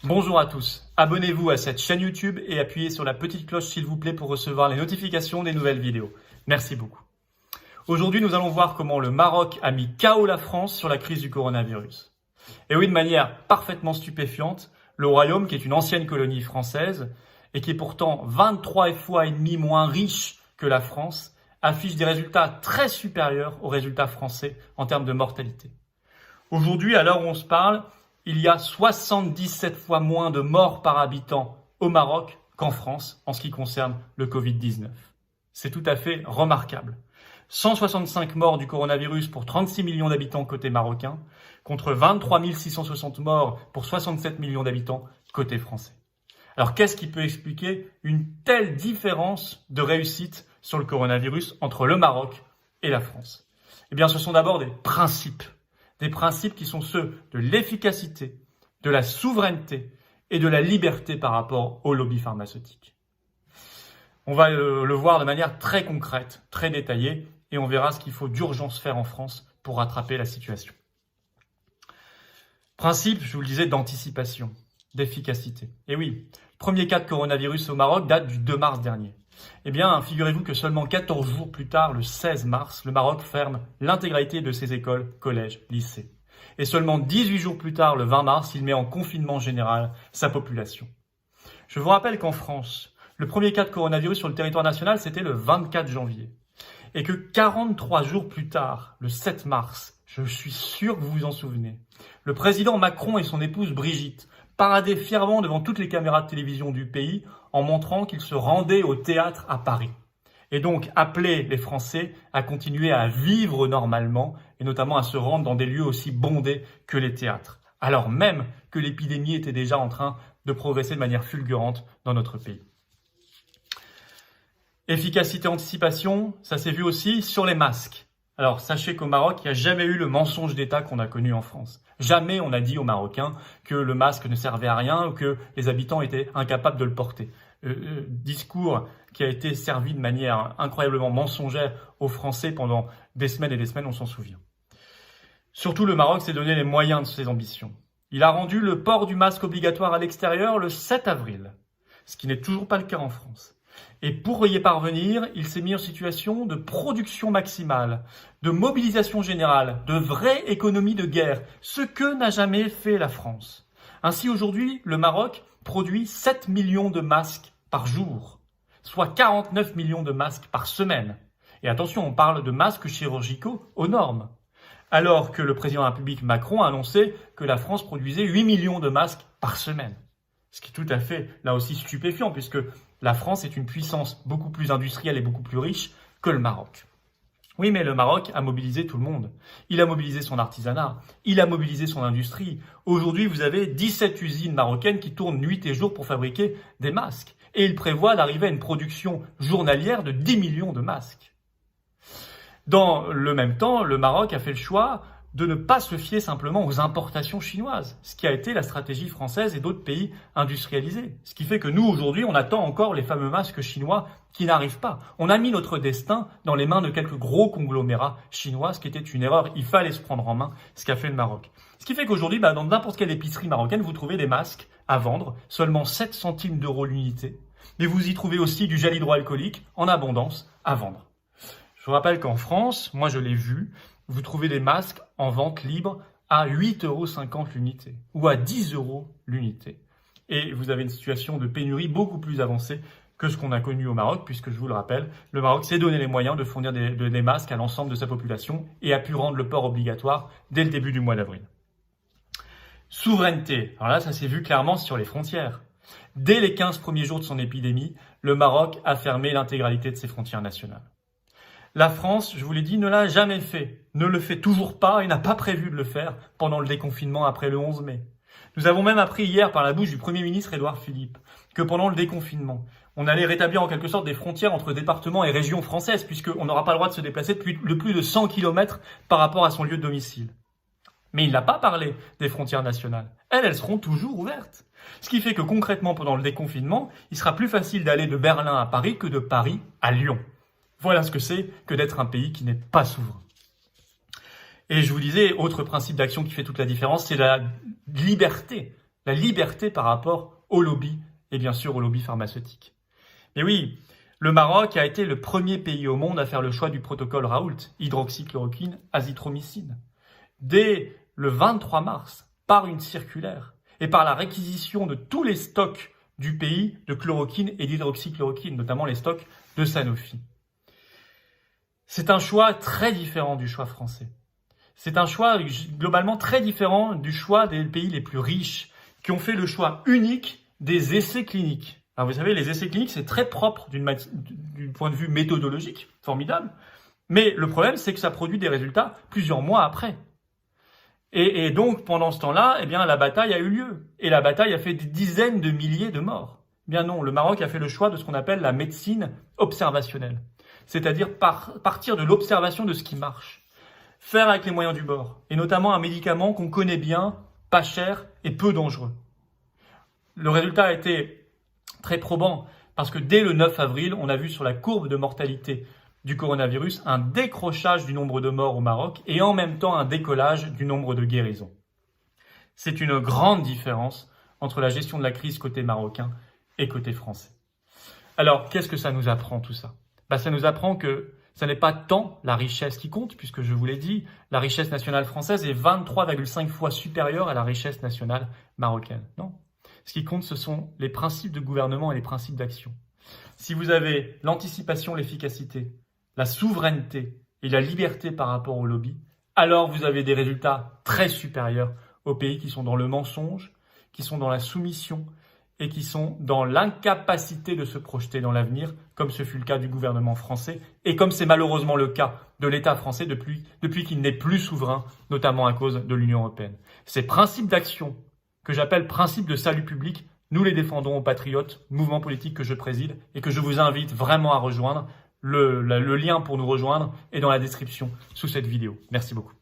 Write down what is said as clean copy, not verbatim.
Bonjour à tous, abonnez-vous à cette chaîne YouTube et appuyez sur la petite cloche s'il vous plaît pour recevoir les notifications des nouvelles vidéos. Merci beaucoup. Aujourd'hui, nous allons voir comment le Maroc a mis KO la France sur la crise du coronavirus. Et oui, de manière parfaitement stupéfiante, le Royaume, qui est une ancienne colonie française et qui est pourtant 23 fois et demi moins riche que la France, affiche des résultats très supérieurs aux résultats français en termes de mortalité. Aujourd'hui, à l'heure où on se parle, il y a 77 fois moins de morts par habitant au Maroc qu'en France en ce qui concerne le Covid-19. C'est tout à fait remarquable. 165 morts du coronavirus pour 36 millions d'habitants côté marocain, contre 23 660 morts pour 67 millions d'habitants côté français. Alors qu'est-ce qui peut expliquer une telle différence de réussite sur le coronavirus entre le Maroc et la France? Eh bien, ce sont d'abord des principes qui sont ceux de l'efficacité, de la souveraineté et de la liberté par rapport au lobby pharmaceutique. On va le voir de manière très concrète, très détaillée, et on verra ce qu'il faut d'urgence faire en France pour rattraper la situation. Principe, je vous le disais, d'anticipation, d'efficacité. Et oui, le premier cas de coronavirus au Maroc date du 2 mars dernier. Eh bien, figurez-vous que seulement 14 jours plus tard, le 16 mars, le Maroc ferme l'intégralité de ses écoles, collèges, lycées. Et seulement 18 jours plus tard, le 20 mars, il met en confinement général sa population. Je vous rappelle qu'en France, le premier cas de coronavirus sur le territoire national, c'était le 24 janvier. Et que 43 jours plus tard, le 7 mars, je suis sûr que vous vous en souvenez, le président Macron et son épouse Brigitte paradaient fièrement devant toutes les caméras de télévision du pays en montrant qu'ils se rendaient au théâtre à Paris. Et donc appeler les Français à continuer à vivre normalement et notamment à se rendre dans des lieux aussi bondés que les théâtres, alors même que l'épidémie était déjà en train de progresser de manière fulgurante dans notre pays. Efficacité, anticipation, ça s'est vu aussi sur les masques. Alors, sachez qu'au Maroc, il n'y a jamais eu le mensonge d'État qu'on a connu en France. Jamais on a dit aux Marocains que le masque ne servait à rien ou que les habitants étaient incapables de le porter. Discours qui a été servi de manière incroyablement mensongère aux Français pendant des semaines et des semaines, on s'en souvient. Surtout, le Maroc s'est donné les moyens de ses ambitions. Il a rendu le port du masque obligatoire à l'extérieur le 7 avril, ce qui n'est toujours pas le cas en France. Et pour y parvenir, il s'est mis en situation de production maximale, de mobilisation générale, de vraie économie de guerre, ce que n'a jamais fait la France. Ainsi, aujourd'hui, le Maroc produit 7 millions de masques par jour, soit 49 millions de masques par semaine. Et attention, on parle de masques chirurgicaux aux normes. Alors que le président de la République Macron a annoncé que la France produisait 8 millions de masques par semaine. Ce qui est tout à fait, là aussi, stupéfiant, puisque la France est une puissance beaucoup plus industrielle et beaucoup plus riche que le Maroc. Oui, mais le Maroc a mobilisé tout le monde. Il a mobilisé son artisanat, il a mobilisé son industrie. Aujourd'hui, vous avez 17 usines marocaines qui tournent nuit et jour pour fabriquer des masques. Et il prévoit d'arriver à une production journalière de 10 millions de masques. Dans le même temps, le Maroc a fait le choix de ne pas se fier simplement aux importations chinoises, ce qui a été la stratégie française et d'autres pays industrialisés. Ce qui fait que nous, aujourd'hui, on attend encore les fameux masques chinois qui n'arrivent pas. On a mis notre destin dans les mains de quelques gros conglomérats chinois, ce qui était une erreur. Il fallait se prendre en main, ce qu'a fait le Maroc. Ce qui fait qu'aujourd'hui, dans n'importe quelle épicerie marocaine, vous trouvez des masques à vendre, seulement 7 centimes d'euros l'unité. Mais vous y trouvez aussi du gel hydroalcoolique en abondance à vendre. Je vous rappelle qu'en France, moi je l'ai vu, vous trouvez des masques en vente libre à 8,50 € l'unité ou à 10 € l'unité. Et vous avez une situation de pénurie beaucoup plus avancée que ce qu'on a connu au Maroc, puisque je vous le rappelle, le Maroc s'est donné les moyens de fournir des masques à l'ensemble de sa population et a pu rendre le port obligatoire dès le début du mois d'avril. Souveraineté. Alors là, ça s'est vu clairement sur les frontières. Dès les 15 premiers jours de son épidémie, le Maroc a fermé l'intégralité de ses frontières nationales. La France, je vous l'ai dit, ne l'a jamais fait, ne le fait toujours pas et n'a pas prévu de le faire pendant le déconfinement après le 11 mai. Nous avons même appris hier par la bouche du Premier ministre Édouard Philippe que pendant le déconfinement, on allait rétablir en quelque sorte des frontières entre départements et régions françaises puisqu'on n'aura pas le droit de se déplacer de plus de 100 km par rapport à son lieu de domicile. Mais il n'a pas parlé des frontières nationales. Elles seront toujours ouvertes. Ce qui fait que concrètement, pendant le déconfinement, il sera plus facile d'aller de Berlin à Paris que de Paris à Lyon. Voilà ce que c'est que d'être un pays qui n'est pas souverain. Et je vous disais, autre principe d'action qui fait toute la différence, c'est la liberté la liberté par rapport au lobby et bien sûr au lobby pharmaceutique. Mais oui, le Maroc a été le premier pays au monde à faire le choix du protocole Raoult, hydroxychloroquine, azithromycine. Dès le 23 mars, par une circulaire et par la réquisition de tous les stocks du pays de chloroquine et d'hydroxychloroquine, notamment les stocks de Sanofi. C'est un choix très différent du choix français. C'est un choix globalement très différent du choix des pays les plus riches, qui ont fait le choix unique des essais cliniques. Alors vous savez, les essais cliniques, c'est très propre du point de vue méthodologique, formidable. Mais le problème, c'est que ça produit des résultats plusieurs mois après. Et donc, pendant ce temps-là, eh bien, la bataille a eu lieu. Et la bataille a fait des dizaines de milliers de morts. Eh bien non, le Maroc a fait le choix de ce qu'on appelle la médecine observationnelle. C'est-à-dire partir de l'observation de ce qui marche. Faire avec les moyens du bord. Et notamment un médicament qu'on connaît bien, pas cher et peu dangereux. Le résultat a été très probant parce que dès le 9 avril, on a vu sur la courbe de mortalité du coronavirus un décrochage du nombre de morts au Maroc et en même temps un décollage du nombre de guérisons. C'est une grande différence entre la gestion de la crise côté marocain et côté français. Alors, qu'est-ce que ça nous apprend tout ça ? Ça nous apprend que ce n'est pas tant la richesse qui compte, puisque je vous l'ai dit, la richesse nationale française est 23,5 fois supérieure à la richesse nationale marocaine. Non. Ce qui compte, ce sont les principes de gouvernement et les principes d'action. Si vous avez l'anticipation, l'efficacité, la souveraineté et la liberté par rapport au lobby, alors vous avez des résultats très supérieurs aux pays qui sont dans le mensonge, qui sont dans la soumission et qui sont dans l'incapacité de se projeter dans l'avenir, comme ce fut le cas du gouvernement français et comme c'est malheureusement le cas de l'État français depuis qu'il n'est plus souverain, notamment à cause de l'Union européenne. Ces principes d'action que j'appelle principes de salut public, nous les défendons aux Patriotes, mouvement politique que je préside et que je vous invite vraiment à rejoindre. Le lien pour nous rejoindre est dans la description sous cette vidéo. Merci beaucoup.